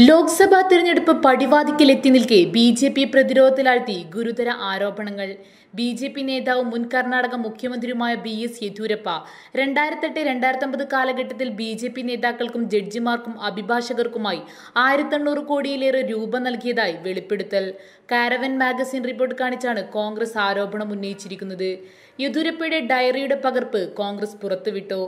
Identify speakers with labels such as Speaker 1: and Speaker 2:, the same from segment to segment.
Speaker 1: ലോക്സഭാ തെരഞ്ഞെടുപ്പ് പടിവാതിക്കലെത്തി നിൽക്കെ ബി.ജെ.പി പ്രതിരോധത്തിലാഴ്ത്തി ഗുരുതര ആരോപണങ്ങൾ. ബി.ജെ.പി നേതാവ് മുൻ കർണാടക മുഖ്യമന്ത്രിയുമായ ബി.എസ്. യെദ്യൂരപ്പ 2008-2009 കാലഘട്ടത്തിൽ ബി.ജെ.പി നേതാക്കൾക്കും ജഡ്ജിമാർക്കും അഭിഭാഷകർക്കുമായി 1800 കോടിയിലേറെ രൂപ നൽകിയതായി വെളിപ്പെടുത്തൽ. കാരവൻ മാഗസിൻ റിപ്പോർട്ട് കാണിച്ചാണ് കോൺഗ്രസ് ആരോപണം ഉന്നയിച്ചിരിക്കുന്നത്. യെദ്യൂരപ്പയുടെ ഡയറിയുടെ പകർപ്പ് കോൺഗ്രസ് പുറത്തുവിട്ടു.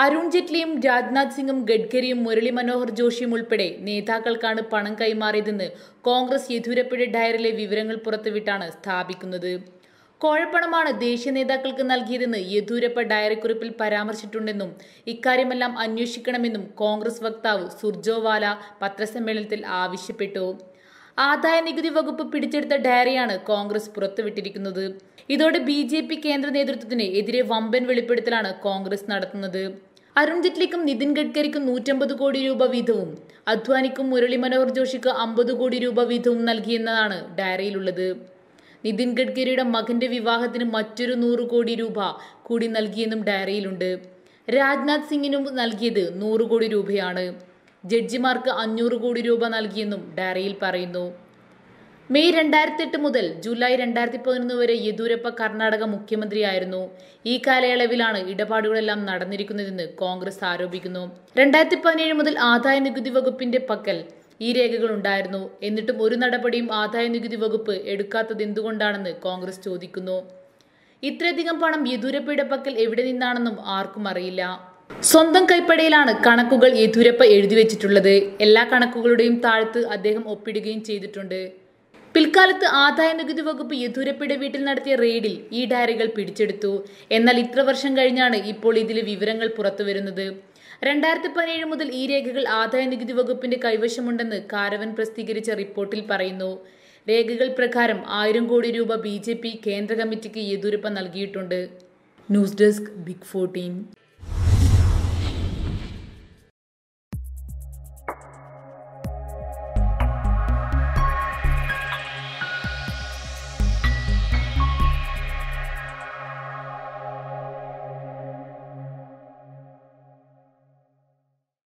Speaker 1: അരുൺ ജെയ്റ്റ്ലിയും രാജ്നാഥ് സിംഗും ഗഡ്കരിയും മുരളി മനോഹർ ജോഷിയും ഉൾപ്പെടെ നേതാക്കൾക്കാണ് പണം കൈമാറിയതെന്ന് കോൺഗ്രസ് യെദ്യൂരപ്പയുടെ ഡയറിയിലെ വിവരങ്ങൾ പുറത്തുവിട്ടാണ് സ്ഥാപിക്കുന്നത്. കോഴപ്പണമാണ് ദേശീയ നേതാക്കൾക്ക് നൽകിയതെന്ന് യെദ്യൂരപ്പ ഡയറിക്കുറിപ്പിൽ പരാമർശിച്ചിട്ടുണ്ടെന്നും ഇക്കാര്യമെല്ലാം അന്വേഷിക്കണമെന്നും കോൺഗ്രസ് വക്താവ് സുർജോവാല പത്രസമ്മേളനത്തിൽ ആവശ്യപ്പെട്ടു. ആദായ നികുതി വകുപ്പ് പിടിച്ചെടുത്ത ഡയറിയാണ് കോൺഗ്രസ് പുറത്തുവിട്ടിരിക്കുന്നത്. ഇതോടെ ബി.ജെ.പി കേന്ദ്ര നേതൃത്വത്തിന് എതിരെ വമ്പൻ വെളിപ്പെടുത്തലാണ് കോൺഗ്രസ് നടത്തുന്നത്. അരുൺ ജെയ്റ്റ്ലിക്കും നിതിൻ ഗഡ്കരിക്കും 150 കോടി രൂപ വീതവും അദ്വാനിക്കും മുരളി മനോഹർ ജോഷിക്ക് 50 കോടി രൂപ വീതവും നൽകിയെന്നതാണ് ഡയറിയിലുള്ളത്. നിതിൻ ഗഡ്കരിയുടെ മകന്റെ വിവാഹത്തിന് മറ്റൊരു 100 കോടി രൂപ കൂടി നൽകിയെന്നും ഡയറിയിലുണ്ട്. രാജ്നാഥ് സിംഗിനും നൽകിയത് 100 കോടി രൂപയാണ്. ജഡ്ജിമാർക്ക് 500 കോടി രൂപ നൽകിയെന്നും ഡയറിയിൽ പറയുന്നു. മെയ് 2008 മുതൽ ജൂലൈ 2011 വരെ യെദ്യൂരപ്പ കർണാടക മുഖ്യമന്ത്രിയായിരുന്നു. ഈ കാലയളവിലാണ് ഇടപാടുകളെല്ലാം നടന്നിരിക്കുന്നതെന്ന് കോൺഗ്രസ് ആരോപിക്കുന്നു. 2017 മുതൽ ആദായ നികുതി വകുപ്പിന്റെ പക്കൽ ഈ രേഖകൾ ഉണ്ടായിരുന്നു. എന്നിട്ടും ഒരു നടപടിയും ആദായ നികുതി വകുപ്പ് എടുക്കാത്തതെന്തുകൊണ്ടാണെന്ന് കോൺഗ്രസ് ചോദിക്കുന്നു. ഇത്രയധികം പണം യെദ്യൂരപ്പയുടെ പക്കൽ എവിടെ നിന്നാണെന്നും ആർക്കും അറിയില്ല. സ്വന്തം കൈപ്പടയിലാണ് കണക്കുകൾ യെദ്യൂരപ്പ എഴുതിവെച്ചിട്ടുള്ളത്. എല്ലാ കണക്കുകളുടെയും താഴത്ത് അദ്ദേഹം ഒപ്പിടുകയും ചെയ്തിട്ടുണ്ട്. പിൽക്കാലത്ത് ആദായ നികുതി വകുപ്പ് യെദ്യൂരപ്പയുടെ വീട്ടിൽ നടത്തിയ റെയ്ഡിൽ ഈ ഡയറികൾ പിടിച്ചെടുത്തു. എന്നാൽ ഇത്ര വർഷം കഴിഞ്ഞാണ് ഇപ്പോൾ ഇതിലെ വിവരങ്ങൾ പുറത്തുവരുന്നത്. 2017 മുതൽ ഈ രേഖകൾ ആദായ നികുതി വകുപ്പിന്റെ കൈവശമുണ്ടെന്ന് കാരവൻ പ്രസിദ്ധീകരിച്ച റിപ്പോർട്ടിൽ പറയുന്നു. രേഖകൾ പ്രകാരം 1000 കോടി രൂപ ബി.ജെ.പി കേന്ദ്ര കമ്മിറ്റിക്ക് യെദ്യൂരപ്പ നൽകിയിട്ടുണ്ട്. News desk big 14.